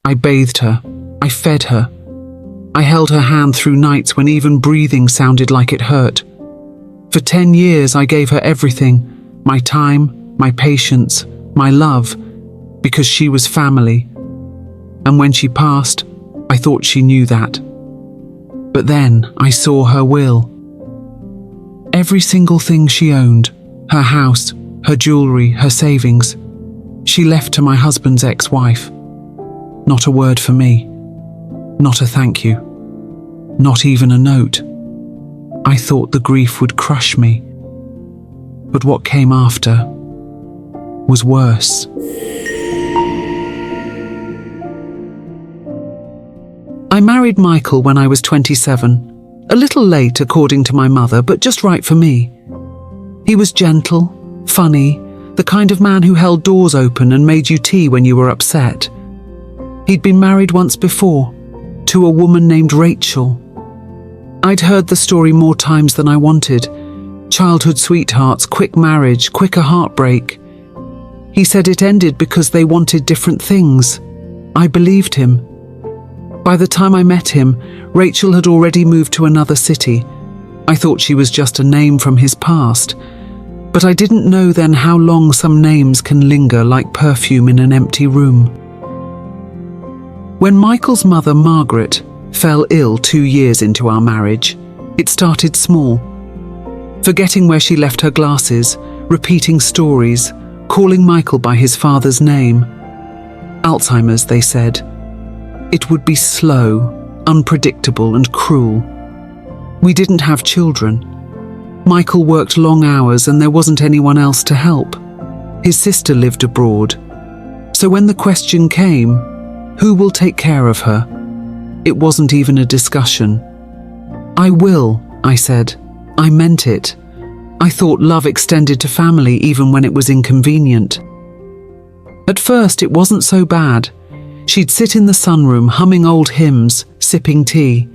I bathed her. I fed her. I held her hand through nights when even breathing sounded like it hurt. For 10 years, I gave her everything, my time, my patience, my love, because she was family. And when she passed, I thought she knew that. But then I saw her will. Every single thing she owned, her house, her jewelry, her savings, she left to my husband's ex-wife. Not a word for me. Not a thank you. Not even a note. I thought the grief would crush me. But what came after was worse. I married Michael when I was 27. A little late according to my mother, but just right for me. He was gentle, funny, the kind of man who held doors open and made you tea when you were upset. He'd been married once before, to a woman named Rachel. I'd heard the story more times than I wanted. Childhood sweethearts, quick marriage, quicker heartbreak. He said it ended because they wanted different things. I believed him. By the time I met him, Rachel had already moved to another city. I thought she was just a name from his past. But I didn't know then how long some names can linger like perfume in an empty room. When Michael's mother, Margaret, fell ill 2 years into our marriage, it started small. Forgetting where she left her glasses, repeating stories, calling Michael by his father's name. Alzheimer's, they said. It would be slow, unpredictable and cruel. We didn't have children. Michael worked long hours and there wasn't anyone else to help. His sister lived abroad. So when the question came, who will take care of her? It wasn't even a discussion. I will, I said. I meant it. I thought love extended to family even when it was inconvenient. At first, it wasn't so bad. She'd sit in the sunroom humming old hymns, sipping tea.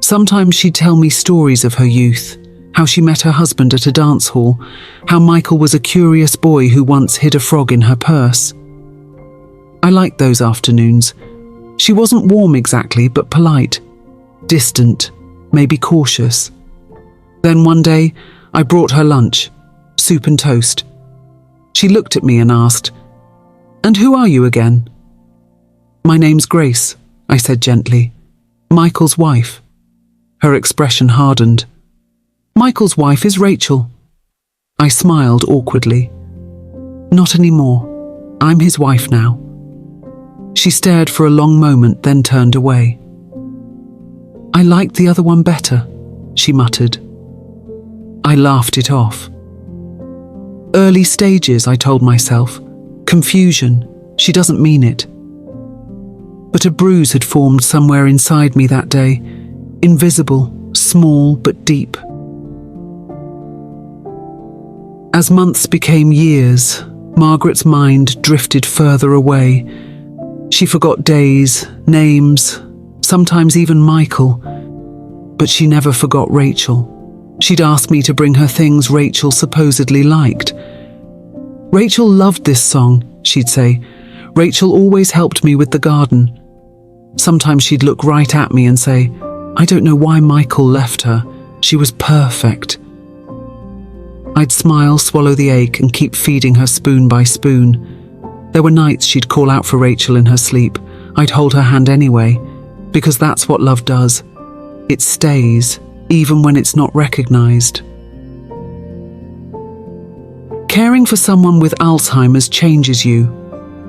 Sometimes she'd tell me stories of her youth, how she met her husband at a dance hall, how Michael was a curious boy who once hid a frog in her purse. I liked those afternoons. She wasn't warm exactly, but polite, distant, maybe cautious. Then one day, I brought her lunch, soup and toast. She looked at me and asked, "And who are you again?" "My name's Grace," I said gently. "Michael's wife." Her expression hardened. "Michael's wife is Rachel." I smiled awkwardly. "Not anymore. I'm his wife now." She stared for a long moment, then turned away. "I liked the other one better," she muttered. I laughed it off. Early stages, I told myself. Confusion. She doesn't mean it. But a bruise had formed somewhere inside me that day. Invisible, small but deep. As months became years, Margaret's mind drifted further away. She forgot days, names, sometimes even Michael. But she never forgot Rachel. She'd asked me to bring her things Rachel supposedly liked. "Rachel loved this song," she'd say. "Rachel always helped me with the garden." Sometimes she'd look right at me and say, "I don't know why Michael left her. She was perfect." I'd smile, swallow the ache, and keep feeding her spoon by spoon. There were nights she'd call out for Rachel in her sleep. I'd hold her hand anyway, because that's what love does. It stays, even when it's not recognized. Caring for someone with Alzheimer's changes you.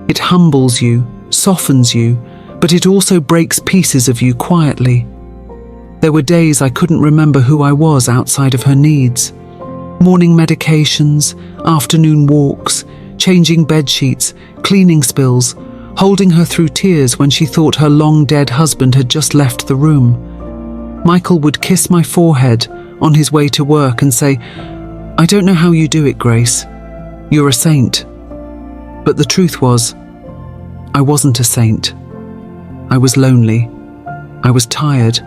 It humbles you, softens you, but it also breaks pieces of you quietly. There were days I couldn't remember who I was outside of her needs. Morning medications, afternoon walks, changing bed sheets, cleaning spills, holding her through tears when she thought her long-dead husband had just left the room. Michael would kiss my forehead on his way to work and say, "I don't know how you do it, Grace. You're a saint." But the truth was, I wasn't a saint. I was lonely. I was tired.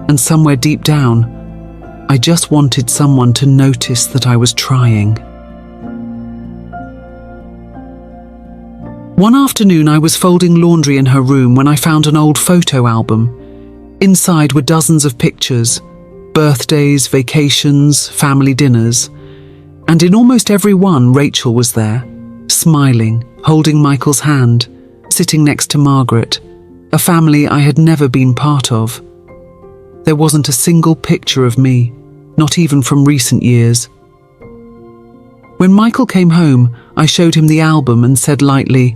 And somewhere deep down, I just wanted someone to notice that I was trying. One afternoon I was folding laundry in her room when I found an old photo album. Inside were dozens of pictures, birthdays, vacations, family dinners, and in almost every one Rachel was there, smiling, holding Michael's hand, sitting next to Margaret, a family I had never been part of. There wasn't a single picture of me, not even from recent years. When Michael came home, I showed him the album and said lightly,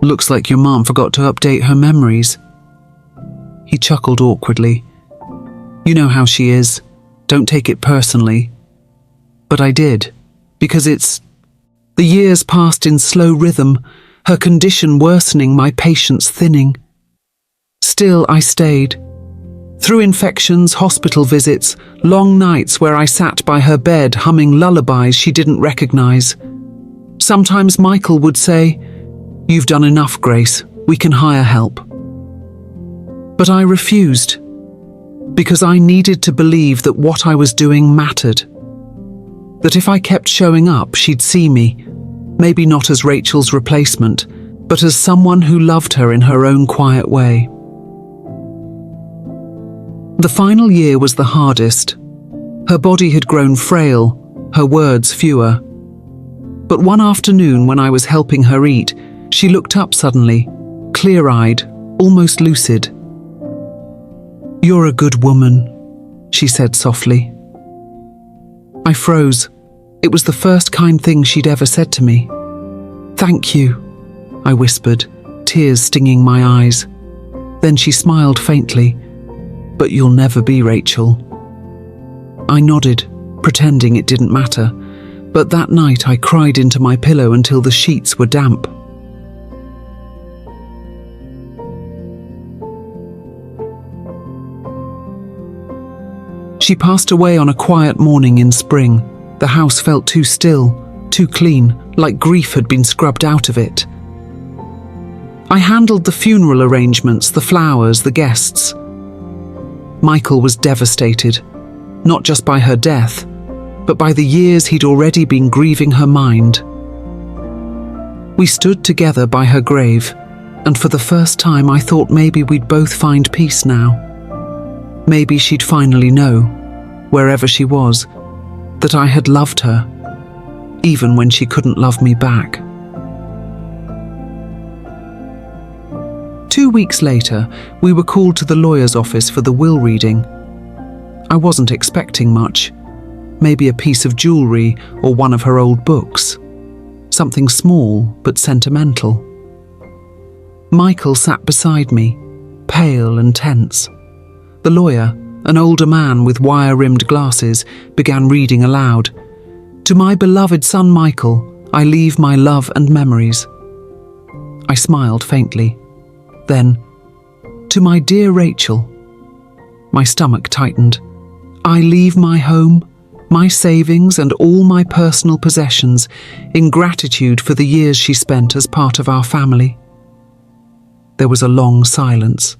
"Looks like your mom forgot to update her memories." He chuckled awkwardly. "You know how she is. Don't take it personally." But I did, because the years passed in slow rhythm, her condition worsening, my patience thinning. Still, I stayed. Through infections, hospital visits, long nights where I sat by her bed humming lullabies she didn't recognize. Sometimes Michael would say, "You've done enough, Grace. We can hire help." But I refused, because I needed to believe that what I was doing mattered. That if I kept showing up, she'd see me, maybe not as Rachel's replacement, but as someone who loved her in her own quiet way. The final year was the hardest. Her body had grown frail, her words fewer. But one afternoon when I was helping her eat, she looked up suddenly, clear-eyed, almost lucid. "You're a good woman," she said softly. I froze. It was the first kind thing she'd ever said to me. "Thank you," I whispered, tears stinging my eyes. Then she smiled faintly. "But you'll never be Rachel." I nodded, pretending it didn't matter, but that night I cried into my pillow until the sheets were damp. She passed away on a quiet morning in spring. The house felt too still, too clean, like grief had been scrubbed out of it. I handled the funeral arrangements, the flowers, the guests. Michael was devastated, not just by her death, but by the years he'd already been grieving her mind. We stood together by her grave, and for the first time I thought maybe we'd both find peace now. Maybe she'd finally know, wherever she was, that I had loved her, even when she couldn't love me back. 2 weeks later, we were called to the lawyer's office for the will reading. I wasn't expecting much. Maybe a piece of jewelry or one of her old books. Something small but sentimental. Michael sat beside me, pale and tense. The lawyer, an older man with wire-rimmed glasses, began reading aloud. "To my beloved son Michael, I leave my love and memories." I smiled faintly. Then, "To my dear Rachel." My stomach tightened. "I leave my home, my savings and all my personal possessions in gratitude for the years she spent as part of our family." There was a long silence.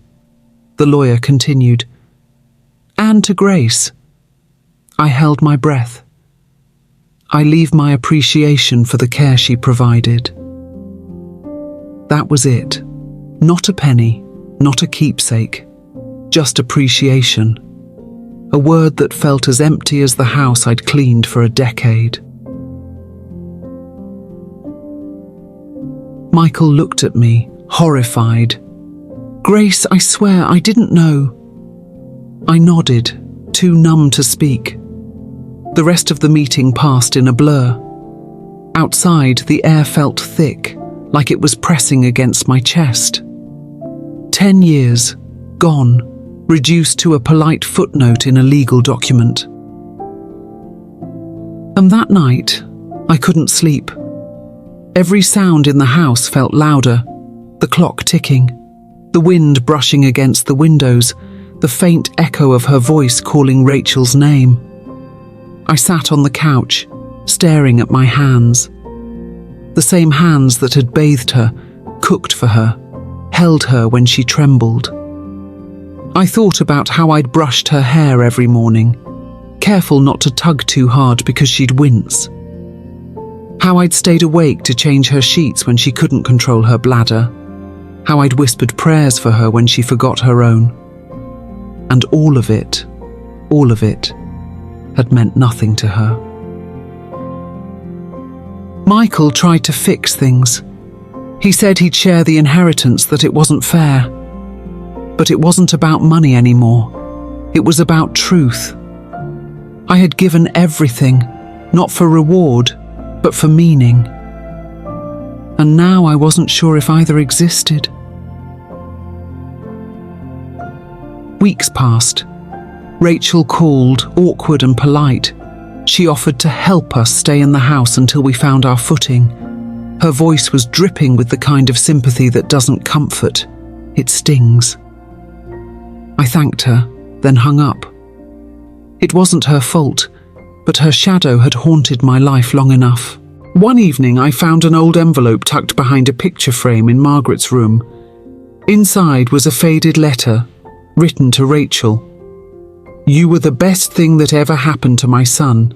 The lawyer continued. "And to Grace." I held my breath. "I leave my appreciation for the care she provided." That was it. Not a penny, not a keepsake, just appreciation. A word that felt as empty as the house I'd cleaned for a decade. Michael looked at me, horrified. "Grace, I swear I didn't know." I nodded, too numb to speak. The rest of the meeting passed in a blur. Outside, the air felt thick, like it was pressing against my chest. 10 years, gone, reduced to a polite footnote in a legal document. And that night, I couldn't sleep. Every sound in the house felt louder, the clock ticking, the wind brushing against the windows, the faint echo of her voice calling Rachel's name. I sat on the couch, staring at my hands. The same hands that had bathed her, cooked for her, held her when she trembled. I thought about how I'd brushed her hair every morning, careful not to tug too hard because she'd wince. How I'd stayed awake to change her sheets when she couldn't control her bladder. How I'd whispered prayers for her when she forgot her own. And all of it had meant nothing to her. Michael tried to fix things. He said he'd share the inheritance, that it wasn't fair. But it wasn't about money anymore. It was about truth. I had given everything, not for reward, but for meaning. And now I wasn't sure if either existed. Weeks passed. Rachel called, awkward and polite. She offered to help us stay in the house until we found our footing. Her voice was dripping with the kind of sympathy that doesn't comfort, it stings. I thanked her, then hung up. It wasn't her fault, but her shadow had haunted my life long enough. One evening I found an old envelope tucked behind a picture frame in Margaret's room. Inside was a faded letter, written to Rachel. "You were the best thing that ever happened to my son.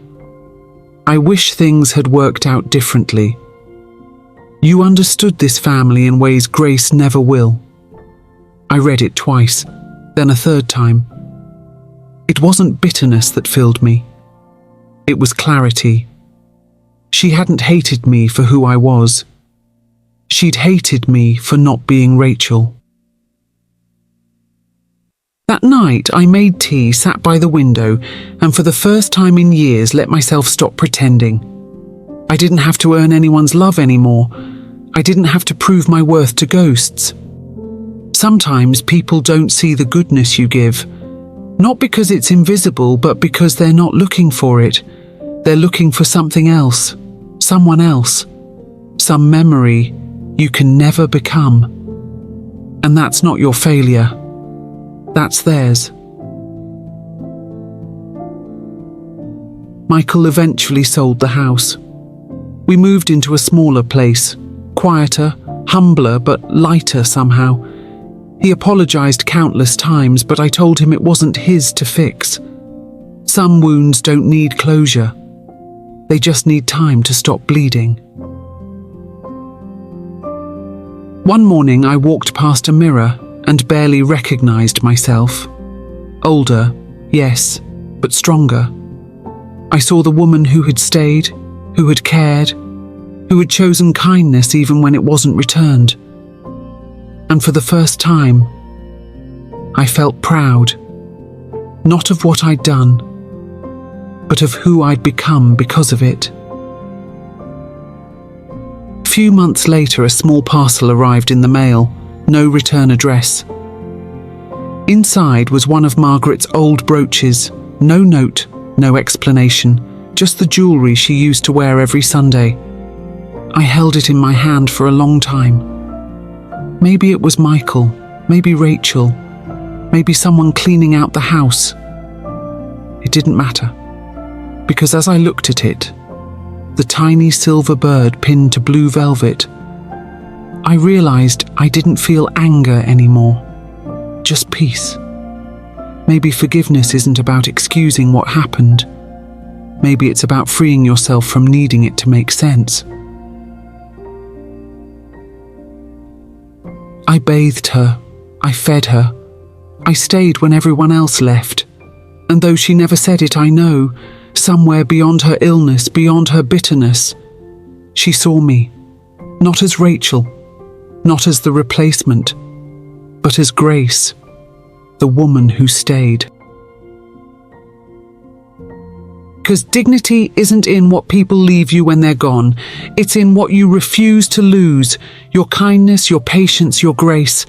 I wish things had worked out differently. You understood this family in ways Grace never will." I read it twice, then a third time. It wasn't bitterness that filled me. It was clarity. She hadn't hated me for who I was. She'd hated me for not being Rachel. That night, I made tea, sat by the window, and for the first time in years let myself stop pretending. I didn't have to earn anyone's love anymore. I didn't have to prove my worth to ghosts. Sometimes people don't see the goodness you give, not because it's invisible, but because they're not looking for it. They're looking for something else, someone else, some memory you can never become. And that's not your failure. That's theirs. Michael eventually sold the house. We moved into a smaller place, quieter, humbler, but lighter somehow. He apologized countless times, but I told him it wasn't his to fix. Some wounds don't need closure. They just need time to stop bleeding. One morning I walked past a mirror and barely recognized myself. Older, yes, but stronger. I saw the woman who had stayed, who had cared, who had chosen kindness even when it wasn't returned. And for the first time, I felt proud, not of what I'd done, but of who I'd become because of it. A few months later, a small parcel arrived in the mail, no return address. Inside was one of Margaret's old brooches, no note, no explanation, just the jewellery she used to wear every Sunday. I held it in my hand for a long time. Maybe it was Michael, maybe Rachel, maybe someone cleaning out the house. It didn't matter, because as I looked at it, the tiny silver bird pinned to blue velvet, I realized I didn't feel anger anymore, just peace. Maybe forgiveness isn't about excusing what happened. Maybe it's about freeing yourself from needing it to make sense. I bathed her, I fed her, I stayed when everyone else left. And though she never said it, I know, somewhere beyond her illness, beyond her bitterness, she saw me, not as Rachel, not as the replacement, but as Grace, the woman who stayed. Because dignity isn't in what people leave you when they're gone. It's in what you refuse to lose, your kindness, your patience, your grace.